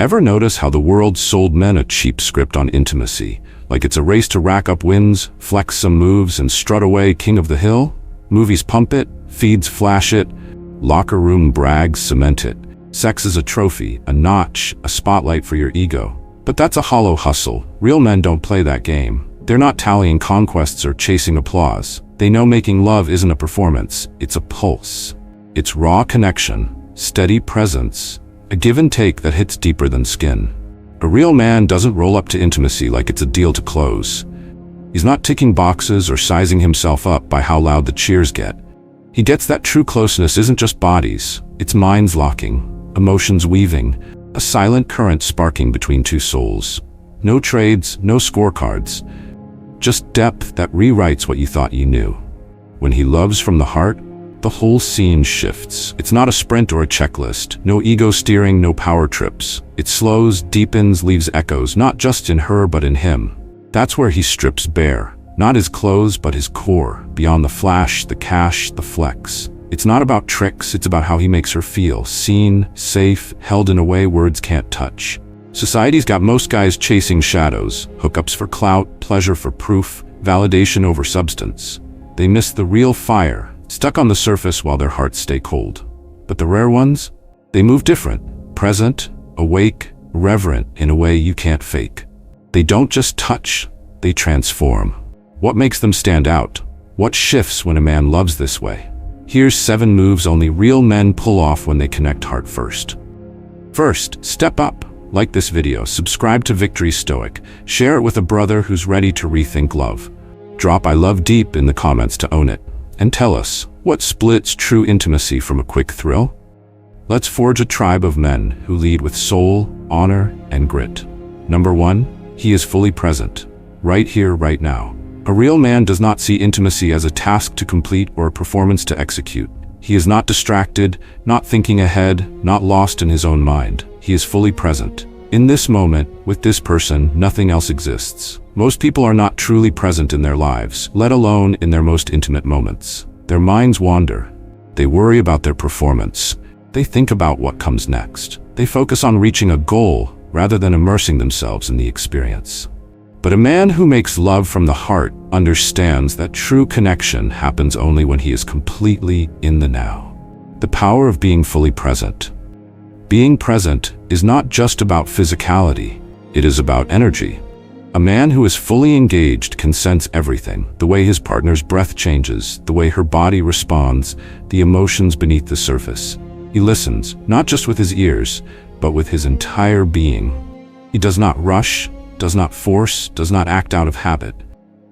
Ever notice how the world sold men a cheap script on intimacy? Like it's a race to rack up wins, flex some moves, and strut away king of the hill? Movies pump it, feeds flash it, locker room brags cement it. Sex is a trophy, a notch, a spotlight for your ego. But that's a hollow hustle. Real men don't play that game. They're not tallying conquests or chasing applause. They know making love isn't a performance, it's a pulse. It's raw connection, steady presence, a give and take that hits deeper than skin. A real man doesn't roll up to intimacy like it's a deal to close. He's not ticking boxes or sizing himself up by how loud the cheers get. He gets that true closeness isn't just bodies, it's minds locking, emotions weaving, a silent current sparking between two souls. No trades, no scorecards, just depth that rewrites what you thought you knew. When he loves from the heart, the whole scene shifts. It's not a sprint or a checklist, no ego steering, no power trips. It slows, deepens, leaves echoes, not just in her but in him. That's where he strips bare, not his clothes but his core, beyond the flash, the cash, the flex. It's not about tricks, it's about how he makes her feel, seen, safe, held in a way words can't touch. Society's got most guys chasing shadows, hookups for clout, pleasure for proof, validation over substance. They miss the real fire, stuck on the surface while their hearts stay cold. But the rare ones? They move different, present, awake, reverent in a way you can't fake. They don't just touch, they transform. What makes them stand out? What shifts when a man loves this way? Here's 7 moves only real men pull off when they connect heart first. First, step up. Like this video, subscribe to Victory Stoic, share it with a brother who's ready to rethink love. Drop "I love deep" in the comments to own it. And tell us, what splits true intimacy from a quick thrill? Let's forge a tribe of men who lead with soul, honor, and grit. Number 1, he is fully present. Right here, right now. A real man does not see intimacy as a task to complete or a performance to execute. He is not distracted, not thinking ahead, not lost in his own mind. He is fully present. In this moment, with this person, nothing else exists. Most people are not truly present in their lives, let alone in their most intimate moments. Their minds wander. They worry about their performance. They think about what comes next. They focus on reaching a goal rather than immersing themselves in the experience. But a man who makes love from the heart understands that true connection happens only when he is completely in the now. The power of being fully present. Being present is not just about physicality, it is about energy. A man who is fully engaged can sense everything, the way his partner's breath changes, the way her body responds, the emotions beneath the surface. He listens, not just with his ears, but with his entire being. He does not rush, does not force, does not act out of habit.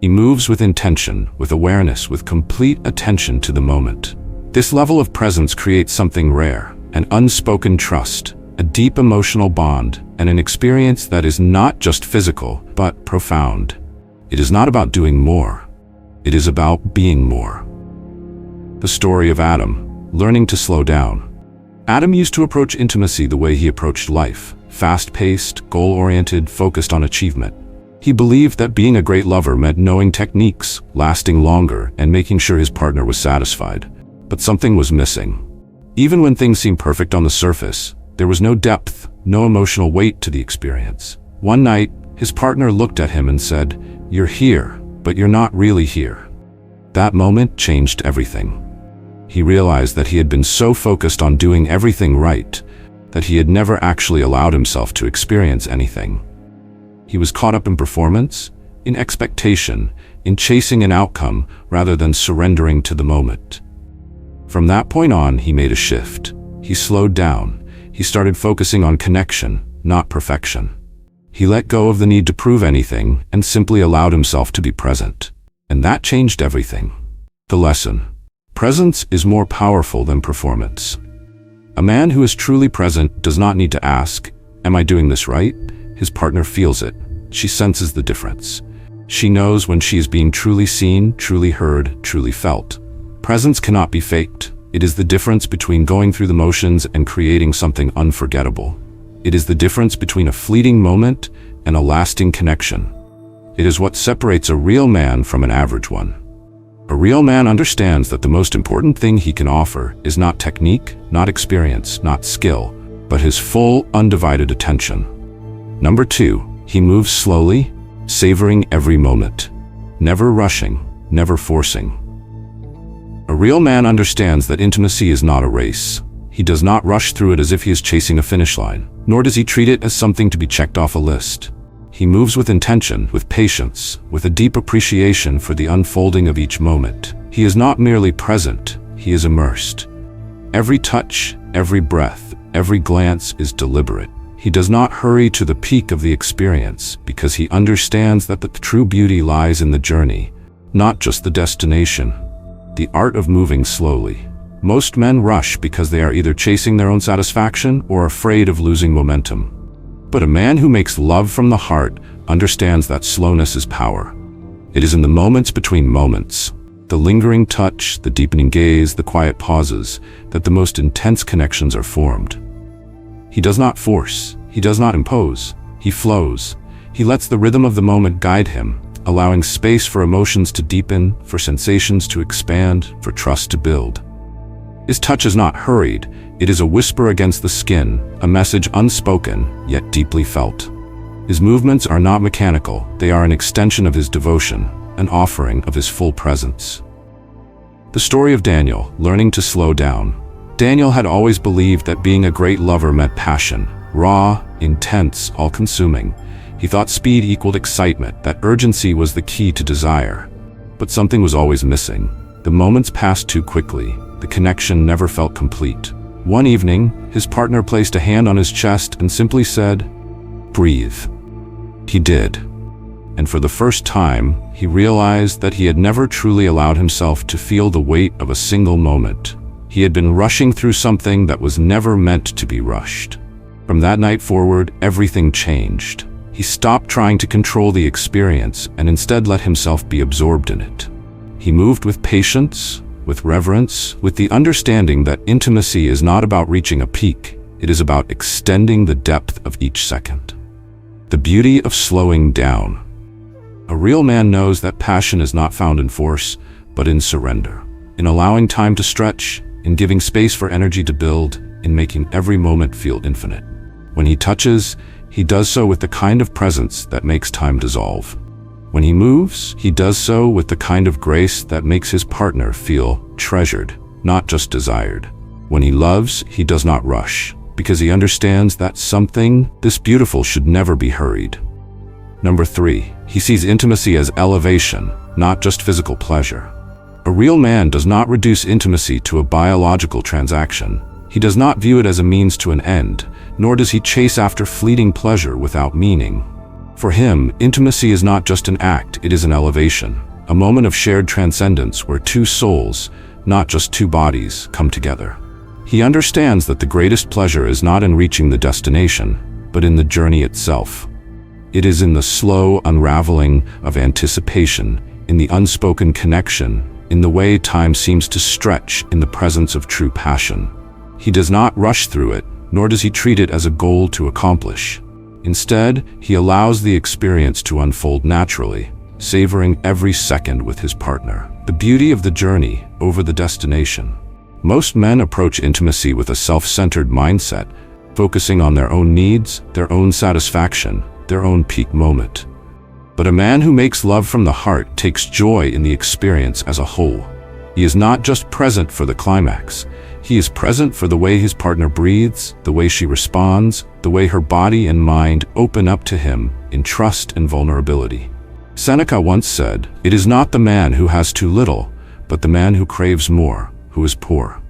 He moves with intention, with awareness, with complete attention to the moment. This level of presence creates something rare, an unspoken trust, a deep emotional bond, and an experience that is not just physical, but profound. It is not about doing more. It is about being more. The story of Adam, learning to slow down. Adam used to approach intimacy the way he approached life, fast-paced, goal-oriented, focused on achievement. He believed that being a great lover meant knowing techniques, lasting longer, and making sure his partner was satisfied. But something was missing. Even when things seemed perfect on the surface, there was no depth, no emotional weight to the experience. One night, his partner looked at him and said, "You're here, but you're not really here." That moment changed everything. He realized that he had been so focused on doing everything right that he had never actually allowed himself to experience anything. He was caught up in performance, in expectation, in chasing an outcome rather than surrendering to the moment. From that point on, he made a shift. He slowed down. He started focusing on connection, not perfection. He let go of the need to prove anything and simply allowed himself to be present. And that changed everything. The lesson: presence is more powerful than performance. A man who is truly present does not need to ask, "Am I doing this right?" His partner feels it. She senses the difference. She knows when she is being truly seen, truly heard, truly felt. Presence cannot be faked. It is the difference between going through the motions and creating something unforgettable. It is the difference between a fleeting moment and a lasting connection. It is what separates a real man from an average one. A real man understands that the most important thing he can offer is not technique, not experience, not skill, but his full, undivided attention. Number 2, he moves slowly, savoring every moment, never rushing, never forcing. A real man understands that intimacy is not a race. He does not rush through it as if he is chasing a finish line, nor does he treat it as something to be checked off a list. He moves with intention, with patience, with a deep appreciation for the unfolding of each moment. He is not merely present, he is immersed. Every touch, every breath, every glance is deliberate. He does not hurry to the peak of the experience because he understands that the true beauty lies in the journey, not just the destination. The art of moving slowly. Most men rush because they are either chasing their own satisfaction or afraid of losing momentum. But a man who makes love from the heart understands that slowness is power. It is in the moments between moments, the lingering touch, the deepening gaze, the quiet pauses, that the most intense connections are formed. He does not force, he does not impose, he flows. He lets the rhythm of the moment guide him, allowing space for emotions to deepen, for sensations to expand, for trust to build. His touch is not hurried, it is a whisper against the skin, a message unspoken, yet deeply felt. His movements are not mechanical, they are an extension of his devotion, an offering of his full presence. The story of Daniel, learning to slow down. Daniel had always believed that being a great lover meant passion, raw, intense, all-consuming. He thought speed equaled excitement, that urgency was the key to desire. But something was always missing. The moments passed too quickly. The connection never felt complete. One evening, his partner placed a hand on his chest and simply said, "Breathe." He did. And for the first time, he realized that he had never truly allowed himself to feel the weight of a single moment. He had been rushing through something that was never meant to be rushed. From that night forward, everything changed. He stopped trying to control the experience and instead let himself be absorbed in it. He moved with patience, with reverence, with the understanding that intimacy is not about reaching a peak, it is about extending the depth of each second. The beauty of slowing down. A real man knows that passion is not found in force, but in surrender, in allowing time to stretch, in giving space for energy to build, in making every moment feel infinite. When he touches, he does so with the kind of presence that makes time dissolve. When he moves, he does so with the kind of grace that makes his partner feel treasured, not just desired. When he loves, he does not rush, because he understands that something this beautiful should never be hurried. Number 3, he sees intimacy as elevation, not just physical pleasure. A real man does not reduce intimacy to a biological transaction. He does not view it as a means to an end, nor does he chase after fleeting pleasure without meaning. For him, intimacy is not just an act, it is an elevation, a moment of shared transcendence where two souls, not just two bodies, come together. He understands that the greatest pleasure is not in reaching the destination, but in the journey itself. It is in the slow unraveling of anticipation, in the unspoken connection, in the way time seems to stretch in the presence of true passion. He does not rush through it, nor does he treat it as a goal to accomplish. Instead, he allows the experience to unfold naturally, savoring every second with his partner. The beauty of the journey over the destination. Most men approach intimacy with a self-centered mindset, focusing on their own needs, their own satisfaction, their own peak moment. But a man who makes love from the heart takes joy in the experience as a whole. He is not just present for the climax. He is present for the way his partner breathes, the way she responds, the way her body and mind open up to him in trust and vulnerability. Seneca once said, "It is not the man who has too little, but the man who craves more, who is poor."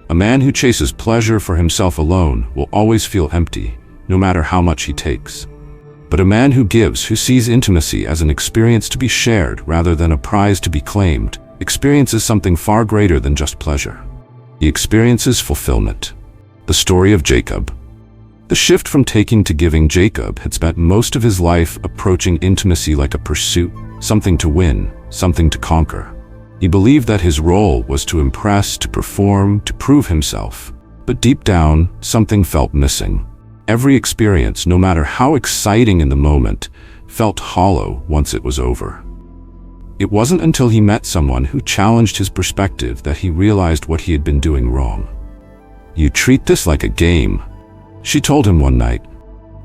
A man who chases pleasure for himself alone will always feel empty, no matter how much he takes. But a man who gives, who sees intimacy as an experience to be shared rather than a prize to be claimed, experiences something far greater than just pleasure. He experiences fulfillment. The story of Jacob. The shift from taking to giving. Jacob had spent most of his life approaching intimacy like a pursuit, something to win, something to conquer. He believed that his role was to impress, to perform, to prove himself. But deep down, something felt missing. Every experience, no matter how exciting in the moment, felt hollow once it was over. It wasn't until he met someone who challenged his perspective that he realized what he had been doing wrong. "You treat this like a game," She told him one night,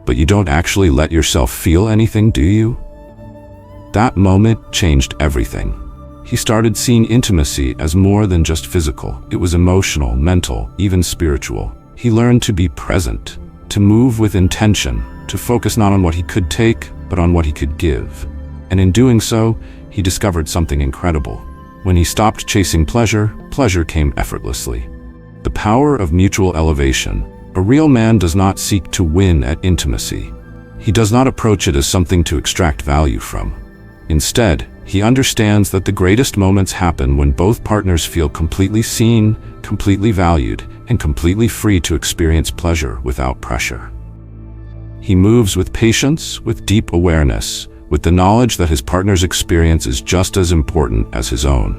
"But you don't actually let yourself feel anything, do you?" That moment changed everything. He started seeing intimacy as more than just physical. It was emotional, mental, even spiritual. He learned to be present, to move with intention, to focus not on what he could take, but on what he could give. And in doing so, he discovered something incredible. When he stopped chasing pleasure, pleasure came effortlessly. The power of mutual elevation. A real man does not seek to win at intimacy. He does not approach it as something to extract value from. Instead, he understands that the greatest moments happen when both partners feel completely seen, completely valued, and completely free to experience pleasure without pressure. He moves with patience, with deep awareness, with the knowledge that his partner's experience is just as important as his own.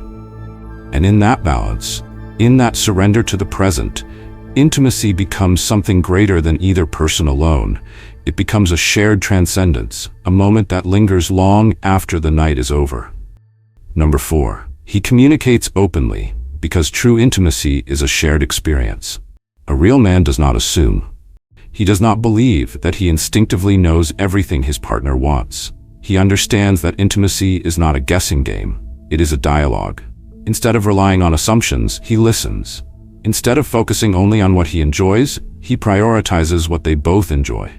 And in that balance, in that surrender to the present, intimacy becomes something greater than either person alone. It becomes a shared transcendence, a moment that lingers long after the night is over. Number 4, he communicates openly, because true intimacy is a shared experience. A real man does not assume. He does not believe that he instinctively knows everything his partner wants. He understands that intimacy is not a guessing game, it is a dialogue. Instead of relying on assumptions, he listens. Instead of focusing only on what he enjoys, he prioritizes what they both enjoy.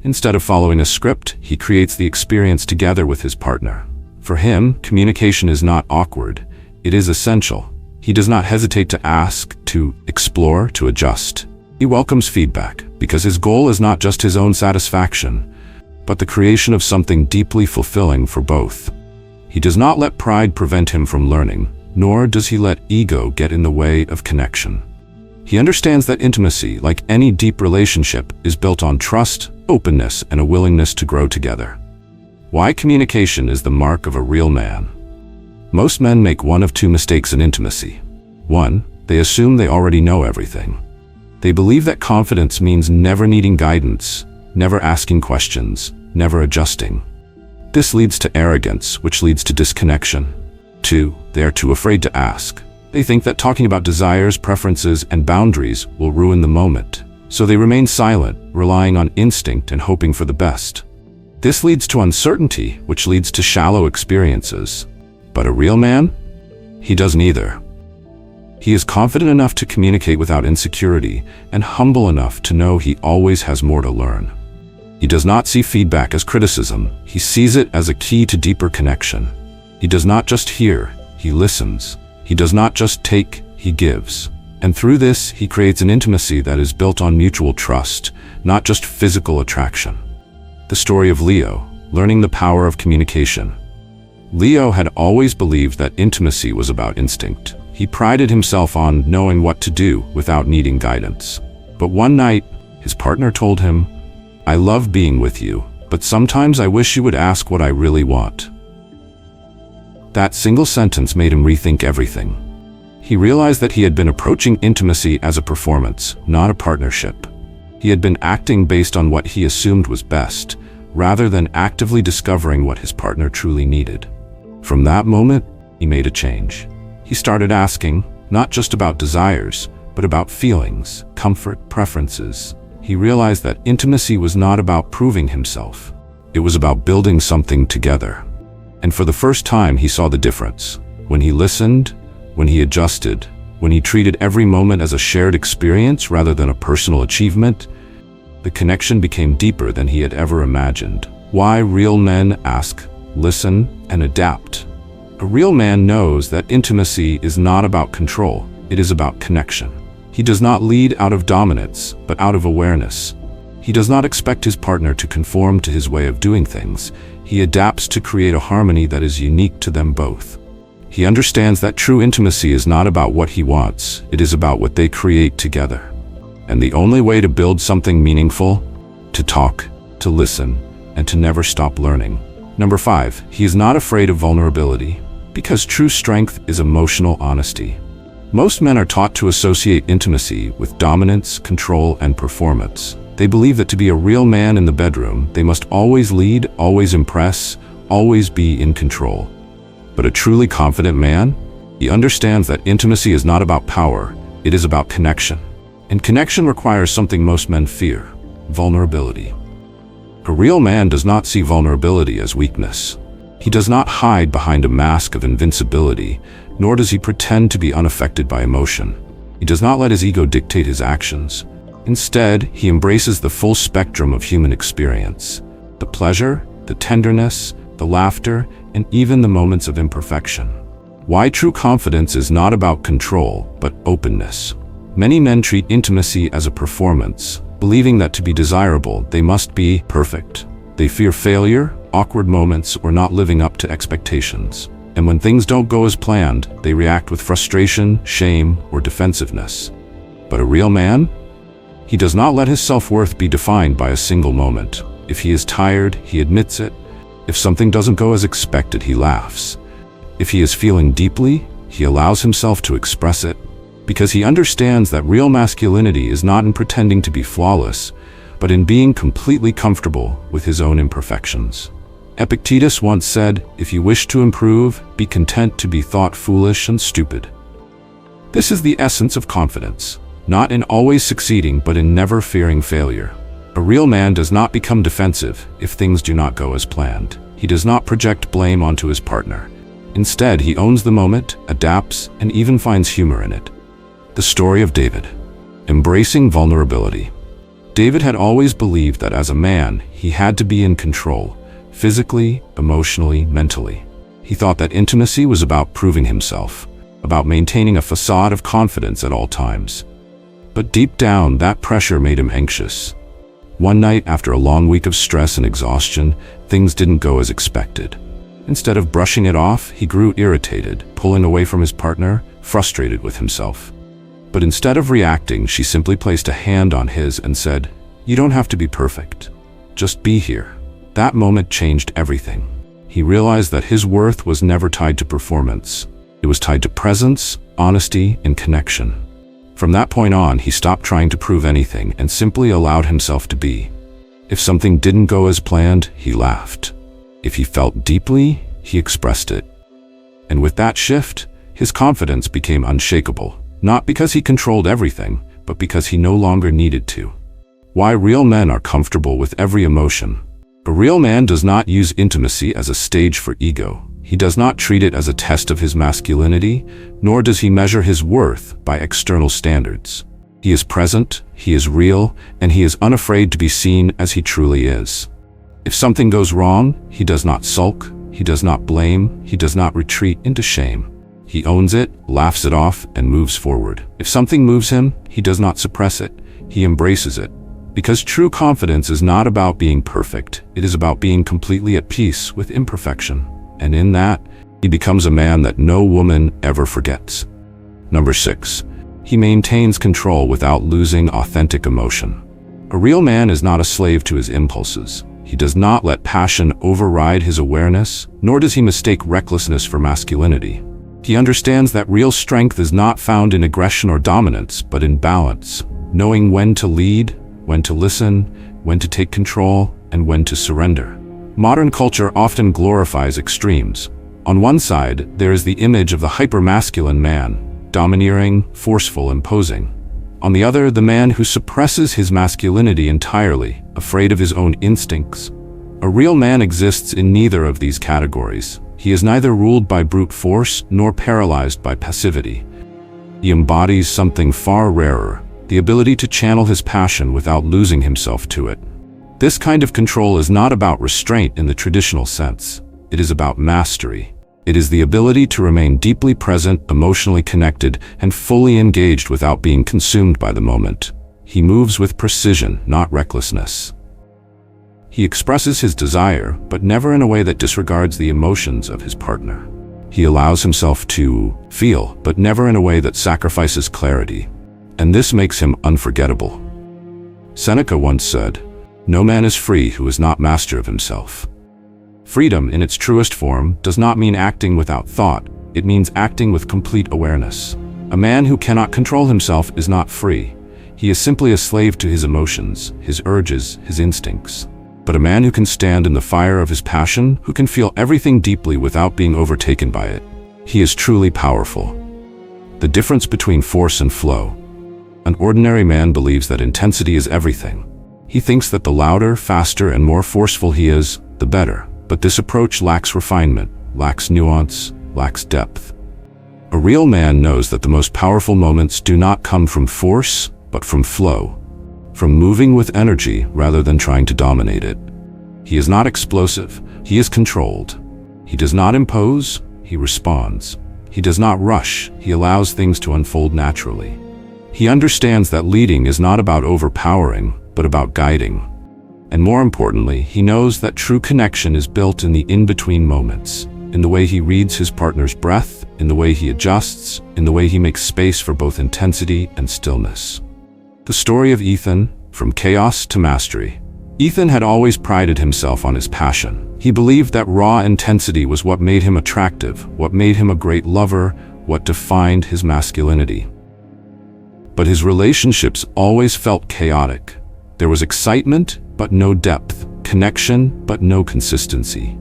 Instead of following a script, he creates the experience together with his partner. For him, communication is not awkward, it is essential. He does not hesitate to ask, to explore, to adjust. He welcomes feedback, because his goal is not just his own satisfaction, but the creation of something deeply fulfilling for both. He does not let pride prevent him from learning, nor does he let ego get in the way of connection. He understands that intimacy, like any deep relationship, is built on trust, openness, and a willingness to grow together. Why communication is the mark of a real man? Most men make one of two mistakes in intimacy. 1, they assume they already know everything. They believe that confidence means never needing guidance, never asking questions, never adjusting. This leads to arrogance, which leads to disconnection. 2, they are too afraid to ask. They think that talking about desires, preferences, and boundaries will ruin the moment. So they remain silent, relying on instinct and hoping for the best. This leads to uncertainty, which leads to shallow experiences. But a real man? He does neither. He is confident enough to communicate without insecurity and humble enough to know he always has more to learn. He does not see feedback as criticism. He sees it as a key to deeper connection. He does not just hear, he listens. He does not just take, he gives. And through this, he creates an intimacy that is built on mutual trust, not just physical attraction. The story of Leo, learning the power of communication. Leo had always believed that intimacy was about instinct. He prided himself on knowing what to do without needing guidance. But one night, his partner told him, "I love being with you, but sometimes I wish you would ask what I really want." That single sentence made him rethink everything. He realized that he had been approaching intimacy as a performance, not a partnership. He had been acting based on what he assumed was best, rather than actively discovering what his partner truly needed. From that moment, he made a change. He started asking, not just about desires, but about feelings, comfort, preferences. He realized that intimacy was not about proving himself. It was about building something together. And for the first time, he saw the difference. When he listened, when he adjusted, when he treated every moment as a shared experience rather than a personal achievement, the connection became deeper than he had ever imagined. Why real men ask, listen, and adapt. A real man knows that intimacy is not about control, it is about connection. He does not lead out of dominance, but out of awareness. He does not expect his partner to conform to his way of doing things. He adapts to create a harmony that is unique to them both. He understands that true intimacy is not about what he wants, it is about what they create together. And the only way to build something meaningful, to talk, to listen, and to never stop learning. Number 5, he is not afraid of vulnerability, because true strength is emotional honesty. Most men are taught to associate intimacy with dominance, control, and performance. They believe that to be a real man in the bedroom, they must always lead, always impress, always be in control. But a truly confident man, he understands that intimacy is not about power, it is about connection. And connection requires something most men fear, vulnerability. A real man does not see vulnerability as weakness. He does not hide behind a mask of invincibility, nor does he pretend to be unaffected by emotion. He does not let his ego dictate his actions. Instead, he embraces the full spectrum of human experience: the pleasure, the tenderness, the laughter, and even the moments of imperfection. Why true confidence is not about control, but openness. Many men treat intimacy as a performance, believing that to be desirable, they must be perfect. They fear failure, awkward moments, or not living up to expectations. And when things don't go as planned, they react with frustration, shame, or defensiveness. But a real man? He does not let his self-worth be defined by a single moment. If he is tired, he admits it. If something doesn't go as expected, he laughs. If he is feeling deeply, he allows himself to express it, because he understands that real masculinity is not in pretending to be flawless, but in being completely comfortable with his own imperfections. Epictetus once said, "If you wish to improve, be content to be thought foolish and stupid." This is the essence of confidence, not in always succeeding, but in never fearing failure. A real man does not become defensive if things do not go as planned. He does not project blame onto his partner. Instead, he owns the moment, adapts, and even finds humor in it. The story of David. Embracing vulnerability. David had always believed that as a man, he had to be in control, physically, emotionally, mentally. He thought that intimacy was about proving himself, about maintaining a facade of confidence at all times. But deep down, that pressure made him anxious. One night, after a long week of stress and exhaustion, things didn't go as expected. Instead of brushing it off, he grew irritated, pulling away from his partner, frustrated with himself. But instead of reacting, she simply placed a hand on his and said, "You don't have to be perfect. Just be here." That moment changed everything. He realized that his worth was never tied to performance. It was tied to presence, honesty, and connection. From that point on, he stopped trying to prove anything and simply allowed himself to be. If something didn't go as planned, he laughed. If he felt deeply, he expressed it. And with that shift, his confidence became unshakable, not because he controlled everything, but because he no longer needed to. Why real men are comfortable with every emotion. A real man does not use intimacy as a stage for ego. He does not treat it as a test of his masculinity, nor does he measure his worth by external standards. He is present, he is real, and he is unafraid to be seen as he truly is. If something goes wrong, he does not sulk, he does not blame, he does not retreat into shame. He owns it, laughs it off, and moves forward. If something moves him, he does not suppress it, he embraces it. Because true confidence is not about being perfect, it is about being completely at peace with imperfection. And in that, he becomes a man that no woman ever forgets. Number 6. He maintains control without losing authentic emotion. A real man is not a slave to his impulses. He does not let passion override his awareness, nor does he mistake recklessness for masculinity. He understands that real strength is not found in aggression or dominance, but in balance, knowing when to lead, when to listen, when to take control, and when to surrender. Modern culture often glorifies extremes. On one side, there is the image of the hypermasculine man, domineering, forceful, imposing. On the other, the man who suppresses his masculinity entirely, afraid of his own instincts. A real man exists in neither of these categories. He is neither ruled by brute force nor paralyzed by passivity. He embodies something far rarer, the ability to channel his passion without losing himself to it. This kind of control is not about restraint in the traditional sense. It is about mastery. It is the ability to remain deeply present, emotionally connected, and fully engaged without being consumed by the moment. He moves with precision, not recklessness. He expresses his desire, but never in a way that disregards the emotions of his partner. He allows himself to feel, but never in a way that sacrifices clarity. And this makes him unforgettable. Seneca once said, "No man is free who is not master of himself." Freedom, in its truest form, does not mean acting without thought. It means acting with complete awareness. A man who cannot control himself is not free. He is simply a slave to his emotions, his urges, his instincts. But a man who can stand in the fire of his passion, who can feel everything deeply without being overtaken by it, he is truly powerful. The difference between force and flow. An ordinary man believes that intensity is everything. He thinks that the louder, faster, and more forceful he is, the better. But this approach lacks refinement, lacks nuance, lacks depth. A real man knows that the most powerful moments do not come from force, but from flow, from moving with energy rather than trying to dominate it. He is not explosive, he is controlled. He does not impose, he responds. He does not rush, he allows things to unfold naturally. He understands that leading is not about overpowering, but about guiding. And more importantly, he knows that true connection is built in the in-between moments, in the way he reads his partner's breath, in the way he adjusts, in the way he makes space for both intensity and stillness. The story of Ethan, from chaos to mastery. Ethan had always prided himself on his passion. He believed that raw intensity was what made him attractive, what made him a great lover, what defined his masculinity. But his relationships always felt chaotic. There was excitement, but no depth, connection, but no consistency.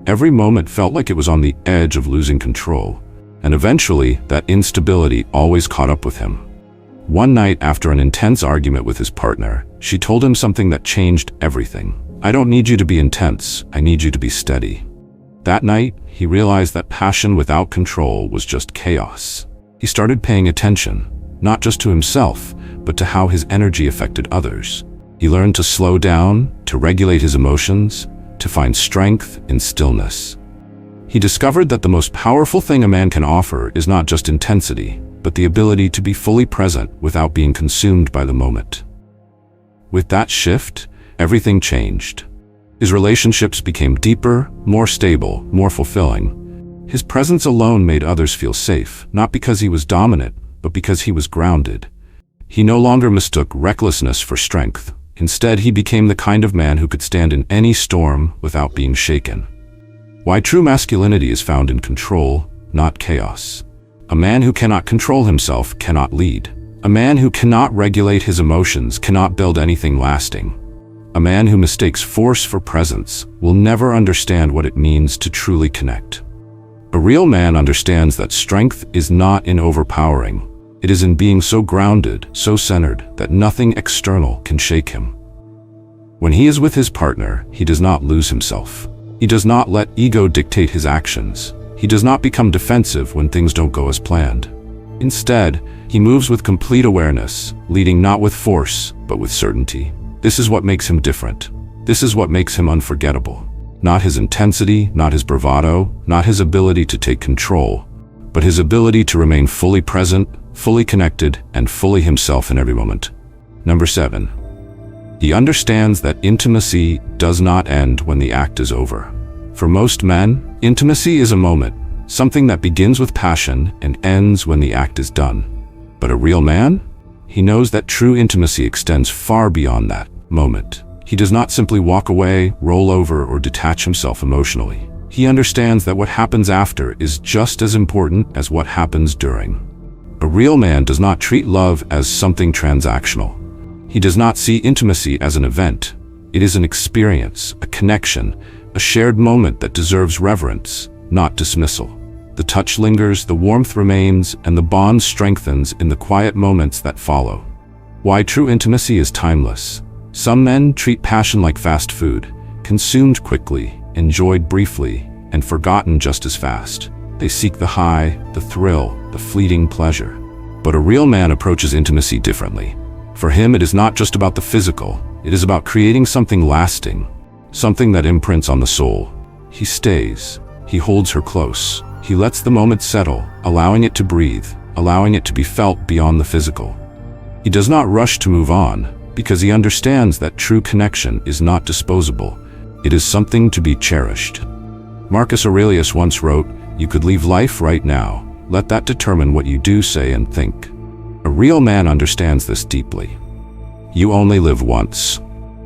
Every moment felt like it was on the edge of losing control, and eventually that instability always caught up with him. One night, after an intense argument with his partner, she told him something that changed everything. "I don't need you to be intense, I need you to be steady." That night, he realized that passion without control was just chaos. He started paying attention, not just to himself, but to how his energy affected others. He learned to slow down, to regulate his emotions, to find strength in stillness. He discovered that the most powerful thing a man can offer is not just intensity, but the ability to be fully present without being consumed by the moment. With that shift, everything changed. His relationships became deeper, more stable, more fulfilling. His presence alone made others feel safe, not because he was dominant, but because he was grounded. He no longer mistook recklessness for strength. Instead, he became the kind of man who could stand in any storm without being shaken. Why true masculinity is found in control, not chaos. A man who cannot control himself cannot lead. A man who cannot regulate his emotions cannot build anything lasting. A man who mistakes force for presence will never understand what it means to truly connect. A real man understands that strength is not in overpowering. It is in being so grounded, so centered, that nothing external can shake him. When he is with his partner, he does not lose himself. He does not let ego dictate his actions. He does not become defensive when things don't go as planned. Instead, he moves with complete awareness, leading not with force, but with certainty. This is what makes him different. This is what makes him unforgettable. Not his intensity, not his bravado, not his ability to take control, but his ability to remain fully present, fully connected, and fully himself in every moment. Number 7. He understands that intimacy does not end when the act is over. For most men, intimacy is a moment, something that begins with passion and ends when the act is done. But a real man? He knows that true intimacy extends far beyond that moment. He does not simply walk away, roll over, or detach himself emotionally. He understands that what happens after is just as important as what happens during. A real man does not treat love as something transactional. He does not see intimacy as an event. It is an experience, a connection, a shared moment that deserves reverence, not dismissal. The touch lingers, the warmth remains, and the bond strengthens in the quiet moments that follow. Why true intimacy is timeless. Some men treat passion like fast food, consumed quickly, enjoyed briefly, and forgotten just as fast. They seek the high, the thrill, the fleeting pleasure. But a real man approaches intimacy differently. For him, it is not just about the physical. It is about creating something lasting, something that imprints on the soul. He stays. He holds her close. He lets the moment settle, allowing it to breathe, allowing it to be felt beyond the physical. He does not rush to move on, because he understands that true connection is not disposable. It is something to be cherished. Marcus Aurelius once wrote, "You could leave life right now. Let that determine what you do, say, and think." A real man understands this deeply. You only live once.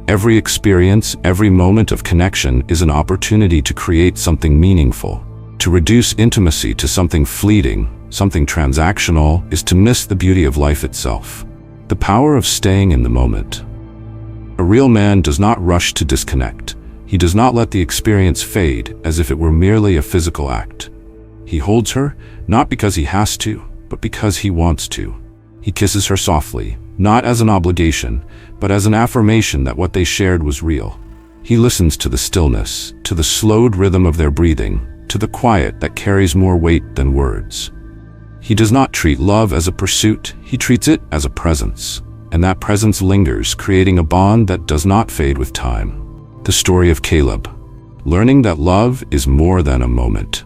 Every experience, every moment of connection is an opportunity to create something meaningful. To reduce intimacy to something fleeting, something transactional, is to miss the beauty of life itself. The power of staying in the moment. A real man does not rush to disconnect. He does not let the experience fade as if it were merely a physical act. He holds her, not because he has to, but because he wants to. He kisses her softly, not as an obligation, but as an affirmation that what they shared was real. He listens to the stillness, to the slowed rhythm of their breathing, to the quiet that carries more weight than words. He does not treat love as a pursuit, he treats it as a presence, and that presence lingers, creating a bond that does not fade with time. The story of Caleb. Learning that love is more than a moment.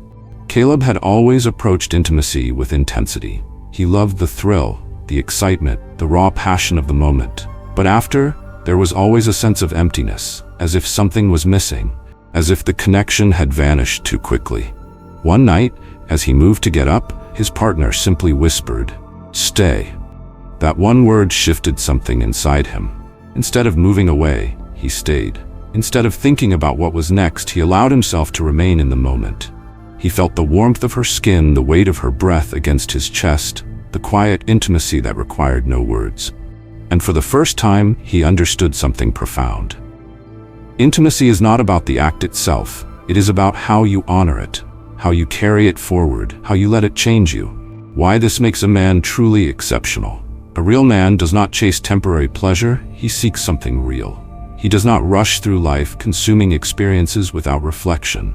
Caleb had always approached intimacy with intensity. He loved the thrill, the excitement, the raw passion of the moment. But after, there was always a sense of emptiness, as if something was missing, as if the connection had vanished too quickly. One night, as he moved to get up, his partner simply whispered, "Stay." That one word shifted something inside him. Instead of moving away, he stayed. Instead of thinking about what was next, he allowed himself to remain in the moment. He felt the warmth of her skin, the weight of her breath against his chest, the quiet intimacy that required no words. And for the first time, he understood something profound. Intimacy is not about the act itself. It is about how you honor it, how you carry it forward, how you let it change you. Why this makes a man truly exceptional. A real man does not chase temporary pleasure, he seeks something real. He does not rush through life, consuming experiences without reflection.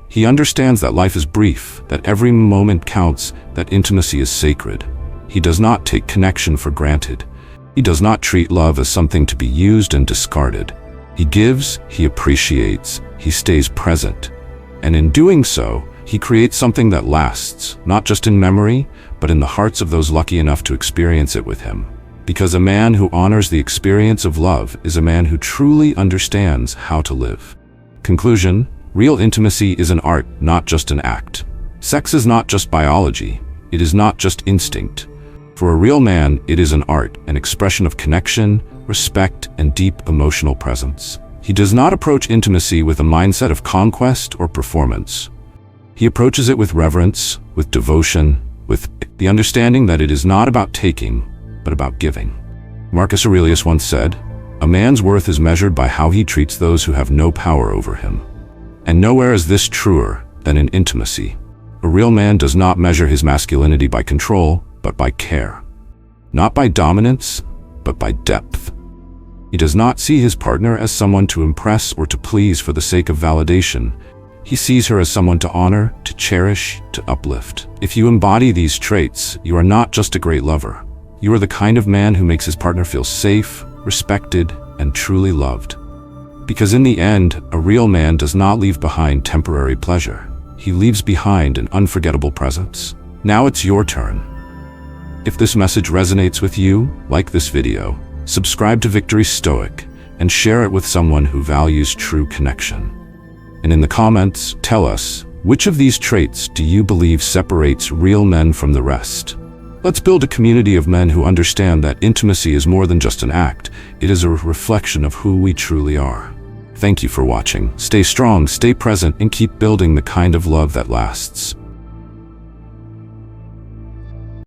He understands that life is brief, that every moment counts, that intimacy is sacred. He does not take connection for granted. He does not treat love as something to be used and discarded. He gives, he appreciates, he stays present. And in doing so, he creates something that lasts, not just in memory, but in the hearts of those lucky enough to experience it with him. Because a man who honors the experience of love is a man who truly understands how to live. Conclusion: real intimacy is an art, not just an act. Sex is not just biology. It is not just instinct. For a real man, it is an art, an expression of connection, respect, and deep emotional presence. He does not approach intimacy with a mindset of conquest or performance. He approaches it with reverence, with devotion, with the understanding that it is not about taking, but about giving. Marcus Aurelius once said, "A man's worth is measured by how he treats those who have no power over him." And nowhere is this truer than in intimacy. A real man does not measure his masculinity by control, but by care. Not by dominance, but by depth. He does not see his partner as someone to impress or to please for the sake of validation. He sees her as someone to honor, to cherish, to uplift. If you embody these traits, you are not just a great lover. You are the kind of man who makes his partner feel safe, respected, and truly loved. Because in the end, a real man does not leave behind temporary pleasure. He leaves behind an unforgettable presence. Now it's your turn. If this message resonates with you, like this video, subscribe to Victory Stoic, and share it with someone who values true connection. And in the comments, tell us, which of these traits do you believe separates real men from the rest? Let's build a community of men who understand that intimacy is more than just an act. It is a reflection of who we truly are. Thank you for watching. Stay strong, stay present, and keep building the kind of love that lasts.